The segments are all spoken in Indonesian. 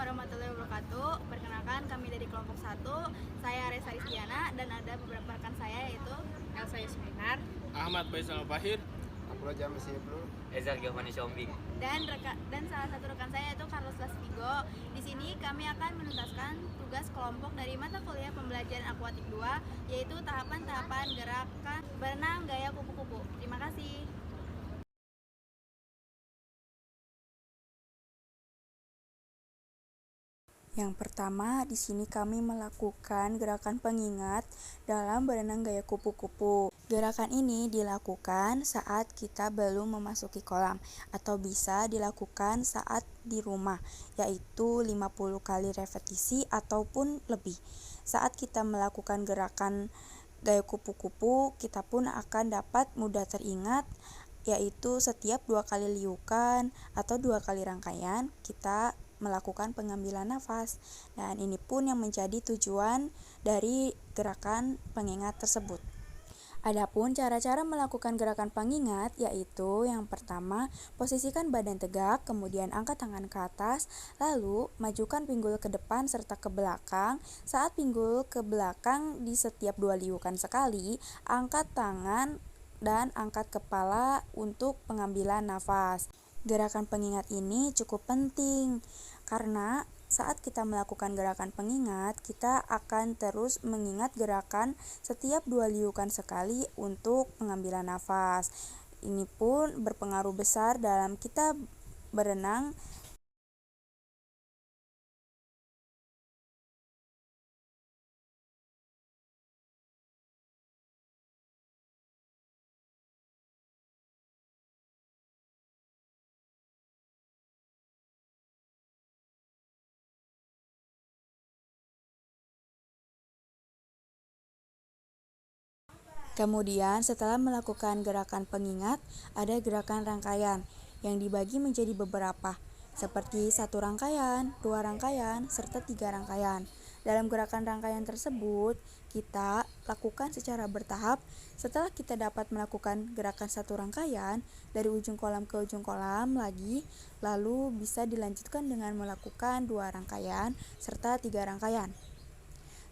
warahmatullahi wabarakatuh. Perkenalkan, kami dari kelompok 1. Saya Resa Ristiana dan ada beberapa rekan saya yaitu Elsa Yasminar, Ahmad Faisal Fahir, Abdullah James Ibnu, Ezar Giovanni Shombing. dan salah satu rekan saya yaitu Carlos Lastigo. Di sini kami akan menuntaskan tugas kelompok dari mata kuliah pembelajaran akuatik 2, yaitu tahapan-tahapan gerakan berenang gaya kupu-kupu. Terima kasih. Yang pertama, di sini kami melakukan gerakan pengingat dalam berenang gaya kupu-kupu. Gerakan ini dilakukan saat kita belum memasuki kolam atau bisa dilakukan saat di rumah, yaitu 50 kali repetisi ataupun lebih. Saat kita melakukan gerakan gaya kupu-kupu, kita pun akan dapat mudah teringat, yaitu setiap 2 kali liukan atau 2 kali rangkaian kita melakukan pengambilan nafas, dan ini pun yang menjadi tujuan dari gerakan pengingat tersebut. Adapun cara-cara melakukan gerakan pengingat yaitu yang pertama, posisikan badan tegak, kemudian angkat tangan ke atas, lalu majukan pinggul ke depan serta ke belakang. Saat pinggul ke belakang di setiap 2 liukan sekali, angkat tangan dan angkat kepala untuk pengambilan nafas. Gerakan pengingat ini cukup penting karena saat kita melakukan gerakan pengingat, kita akan terus mengingat gerakan setiap 2 liukan sekali untuk pengambilan nafas. Ini pun berpengaruh besar dalam kita berenang. Kemudian setelah melakukan gerakan pengingat, ada gerakan rangkaian yang dibagi menjadi beberapa, seperti 1 rangkaian, 2 rangkaian, serta 3 rangkaian. Dalam gerakan rangkaian tersebut, kita lakukan secara bertahap. Setelah kita dapat melakukan gerakan 1 rangkaian, dari ujung kolam ke ujung kolam lagi, lalu bisa dilanjutkan dengan melakukan 2 rangkaian, serta 3 rangkaian.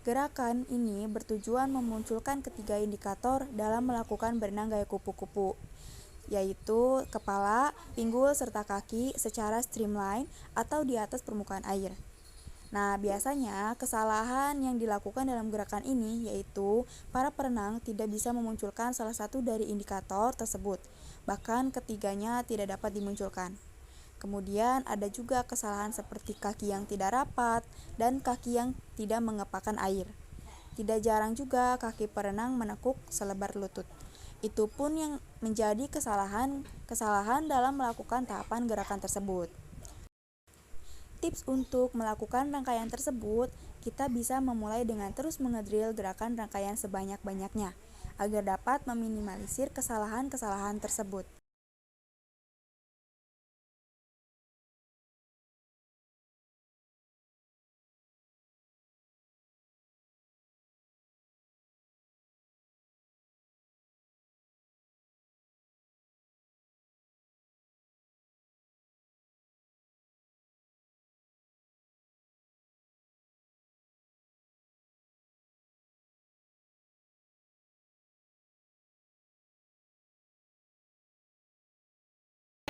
Gerakan ini bertujuan memunculkan ketiga indikator dalam melakukan berenang gaya kupu-kupu, yaitu kepala, pinggul, serta kaki secara streamline atau di atas permukaan air. Nah, biasanya kesalahan yang dilakukan dalam gerakan ini yaitu para perenang tidak bisa memunculkan salah satu dari indikator tersebut, bahkan ketiganya tidak dapat dimunculkan. Kemudian ada juga kesalahan seperti kaki yang tidak rapat dan kaki yang tidak mengepakkan air. Tidak jarang juga kaki perenang menekuk selebar lutut. Itu pun yang menjadi kesalahan dalam melakukan tahapan gerakan tersebut. Tips untuk melakukan rangkaian tersebut, kita bisa memulai dengan terus mengedrill gerakan rangkaian sebanyak-banyaknya agar dapat meminimalisir kesalahan-kesalahan tersebut.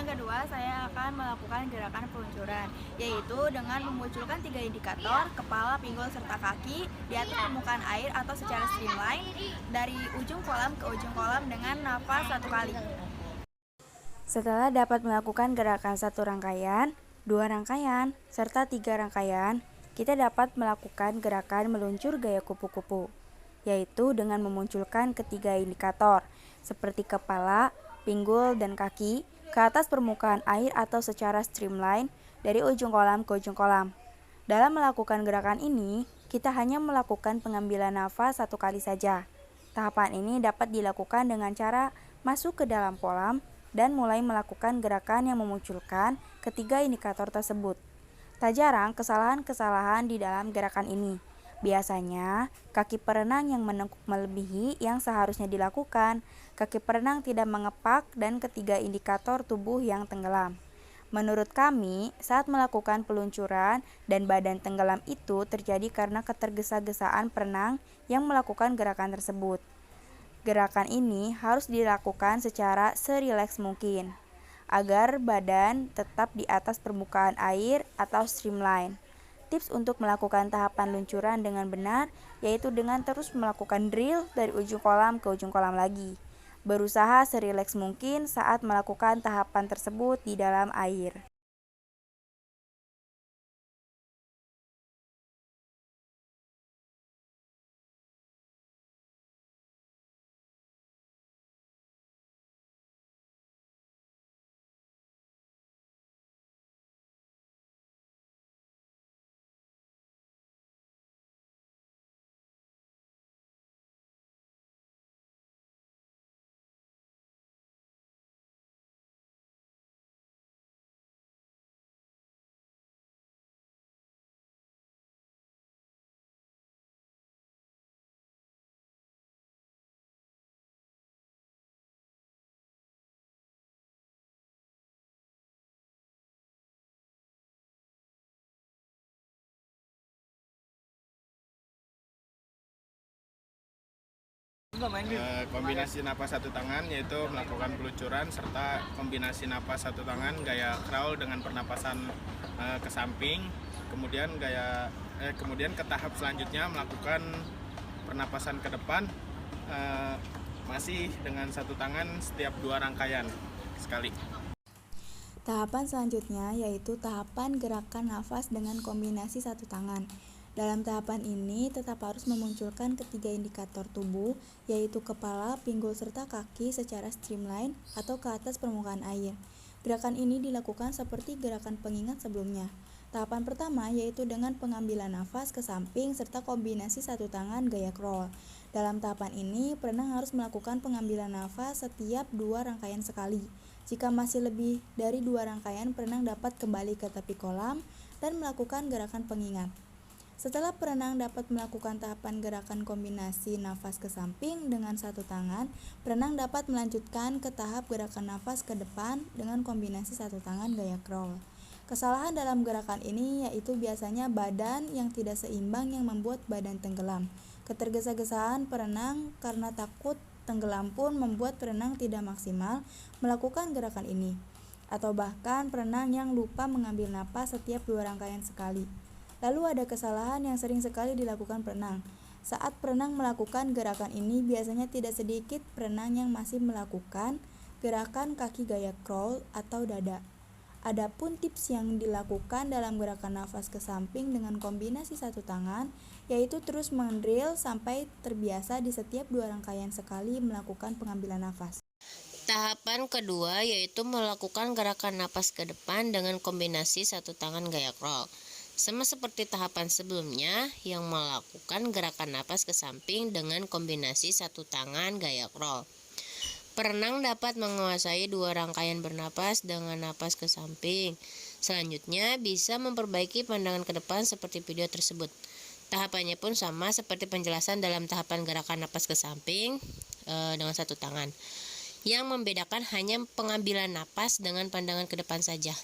Yang kedua, saya akan melakukan gerakan peluncuran, yaitu dengan memunculkan 3 indikator, kepala, pinggul, serta kaki di atas permukaan air atau secara streamline dari ujung kolam ke ujung kolam dengan nafas 1 kali. Setelah dapat melakukan gerakan 1 rangkaian, 2 rangkaian, serta 3 rangkaian, kita dapat melakukan gerakan meluncur gaya kupu-kupu, yaitu dengan memunculkan ketiga indikator, seperti kepala, pinggul, dan kaki, ke atas permukaan air atau secara streamline dari ujung kolam ke ujung kolam. Dalam melakukan gerakan ini, kita hanya melakukan pengambilan nafas 1 kali saja. Tahapan ini dapat dilakukan dengan cara masuk ke dalam kolam dan mulai melakukan gerakan yang memunculkan ketiga indikator tersebut. Tak jarang kesalahan-kesalahan di dalam gerakan ini. Biasanya, kaki perenang yang menekuk melebihi yang seharusnya dilakukan, kaki perenang tidak mengepak, dan ketiga indikator tubuh yang tenggelam. Menurut kami, saat melakukan peluncuran dan badan tenggelam itu terjadi karena ketergesa-gesaan perenang yang melakukan gerakan tersebut. Gerakan ini harus dilakukan secara serileks mungkin, agar badan tetap di atas permukaan air atau streamline. Tips untuk melakukan tahapan luncuran dengan benar yaitu dengan terus melakukan drill dari ujung kolam ke ujung kolam lagi. Berusaha serileks mungkin saat melakukan tahapan tersebut di dalam air. Kombinasi napas satu tangan yaitu melakukan peluncuran serta kombinasi napas satu tangan gaya crawl dengan pernapasan ke samping, kemudian ke tahap selanjutnya melakukan pernapasan ke depan masih dengan satu tangan setiap 2 rangkaian sekali. Tahapan selanjutnya yaitu tahapan gerakan nafas dengan kombinasi satu tangan. Dalam tahapan ini tetap harus memunculkan ketiga indikator tubuh, yaitu kepala, pinggul, serta kaki secara streamline atau ke atas permukaan air. Gerakan ini dilakukan seperti gerakan pengingat sebelumnya. Tahapan pertama yaitu dengan pengambilan nafas ke samping serta kombinasi satu tangan gaya crawl. Dalam tahapan ini, perenang harus melakukan pengambilan nafas setiap 2 rangkaian sekali. Jika masih lebih dari 2 rangkaian, perenang dapat kembali ke tepi kolam dan melakukan gerakan pengingat. Setelah perenang dapat melakukan tahapan gerakan kombinasi nafas ke samping dengan satu tangan, perenang dapat melanjutkan ke tahap gerakan nafas ke depan dengan kombinasi satu tangan gaya crawl. Kesalahan dalam gerakan ini yaitu biasanya badan yang tidak seimbang yang membuat badan tenggelam. Ketergesa-gesaan perenang karena takut tenggelam pun membuat perenang tidak maksimal melakukan gerakan ini. Atau bahkan perenang yang lupa mengambil napas setiap 2 rangkaian sekali. Lalu ada kesalahan yang sering sekali dilakukan perenang. Saat perenang melakukan gerakan ini, biasanya tidak sedikit perenang yang masih melakukan gerakan kaki gaya crawl atau dada. Adapun tips yang dilakukan dalam gerakan nafas ke samping dengan kombinasi satu tangan, yaitu terus mendrill sampai terbiasa di setiap 2 rangkaian sekali melakukan pengambilan nafas. Tahapan kedua yaitu melakukan gerakan napas ke depan dengan kombinasi satu tangan gaya crawl. Sama seperti tahapan sebelumnya yang melakukan gerakan napas ke samping dengan kombinasi satu tangan gaya crawl. Perenang dapat menguasai 2 rangkaian bernapas dengan napas ke samping. Selanjutnya bisa memperbaiki pandangan ke depan seperti video tersebut. Tahapannya pun sama seperti penjelasan dalam tahapan gerakan napas ke samping dengan satu tangan. Yang membedakan hanya pengambilan napas dengan pandangan ke depan saja.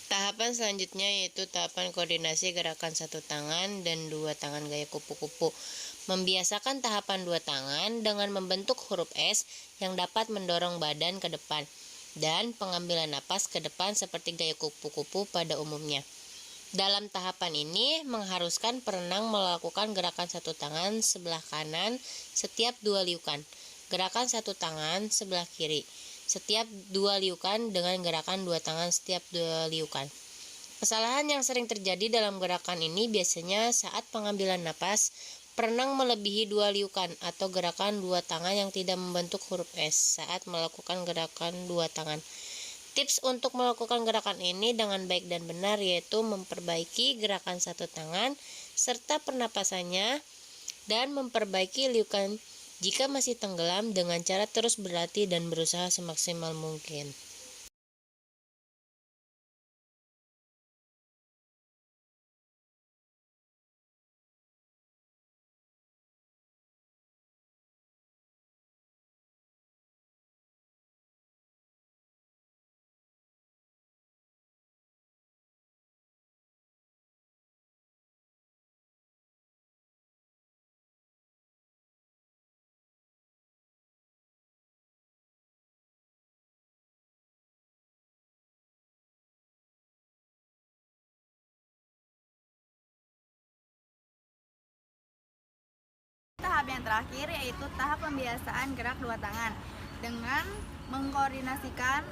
Tahapan selanjutnya yaitu tahapan koordinasi gerakan satu tangan dan 2 tangan gaya kupu-kupu. Membiasakan tahapan 2 tangan dengan membentuk huruf S yang dapat mendorong badan ke depan. dan pengambilan napas ke depan seperti gaya kupu-kupu pada umumnya. Dalam tahapan ini mengharuskan perenang melakukan gerakan satu tangan sebelah kanan setiap 2 liukan, gerakan satu tangan sebelah kiri setiap 2 liukan dengan gerakan 2 tangan setiap 2 liukan. Kesalahan yang sering terjadi dalam gerakan ini biasanya saat pengambilan napas, perenang melebihi 2 liukan atau gerakan 2 tangan yang tidak membentuk huruf S saat melakukan gerakan 2 tangan. Tips untuk melakukan gerakan ini dengan baik dan benar yaitu memperbaiki gerakan satu tangan serta pernapasannya dan memperbaiki liukan jika masih tenggelam dengan cara terus berlatih dan berusaha semaksimal mungkin. Tahap yang terakhir yaitu tahap pembiasaan gerak dua tangan dengan mengkombinasikan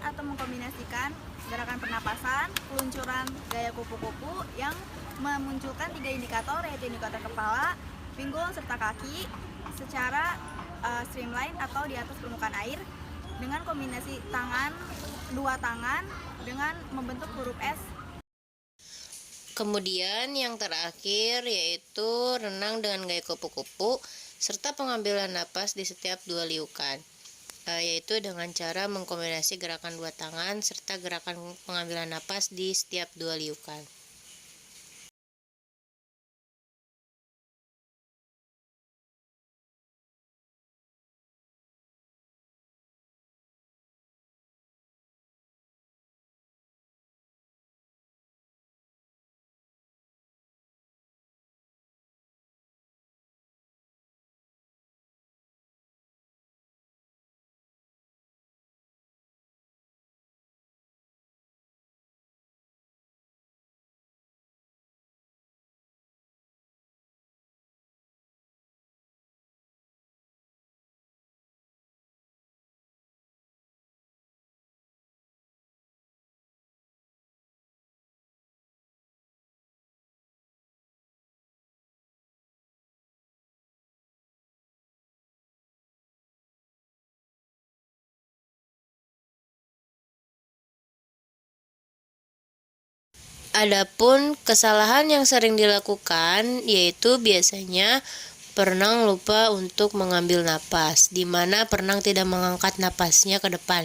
gerakan pernapasan, peluncuran gaya kupu-kupu yang memunculkan 3 indikator yaitu indikator kepala, pinggul serta kaki secara streamline atau di atas permukaan air dengan kombinasi dua tangan dengan membentuk huruf S. Kemudian yang terakhir yaitu renang dengan gaya kupu-kupu serta pengambilan napas di setiap 2 liukan, yaitu dengan cara mengkombinasi gerakan 2 tangan serta gerakan pengambilan napas di setiap 2 liukan. Adapun kesalahan yang sering dilakukan yaitu biasanya perenang lupa untuk mengambil napas, di mana perenang tidak mengangkat napasnya ke depan,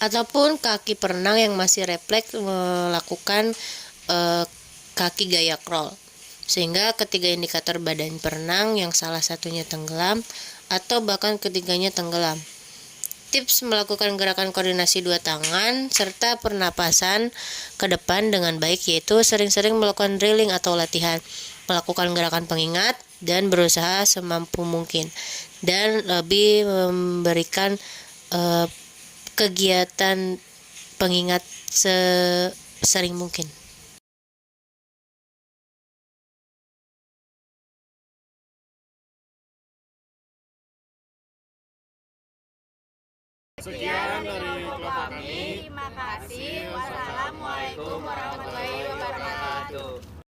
ataupun kaki perenang yang masih refleks melakukan kaki gaya crawl, sehingga ketiga indikator badan perenang yang salah satunya tenggelam atau bahkan ketiganya tenggelam. Tips melakukan gerakan koordinasi 2 tangan serta pernapasan ke depan dengan baik yaitu sering-sering melakukan drilling atau latihan, melakukan gerakan pengingat dan berusaha semampu mungkin, dan lebih memberikan kegiatan pengingat sesering mungkin. Sekian dari kelompok kami. Terima kasih. Wassalamualaikum warahmatullahi wabarakatuh.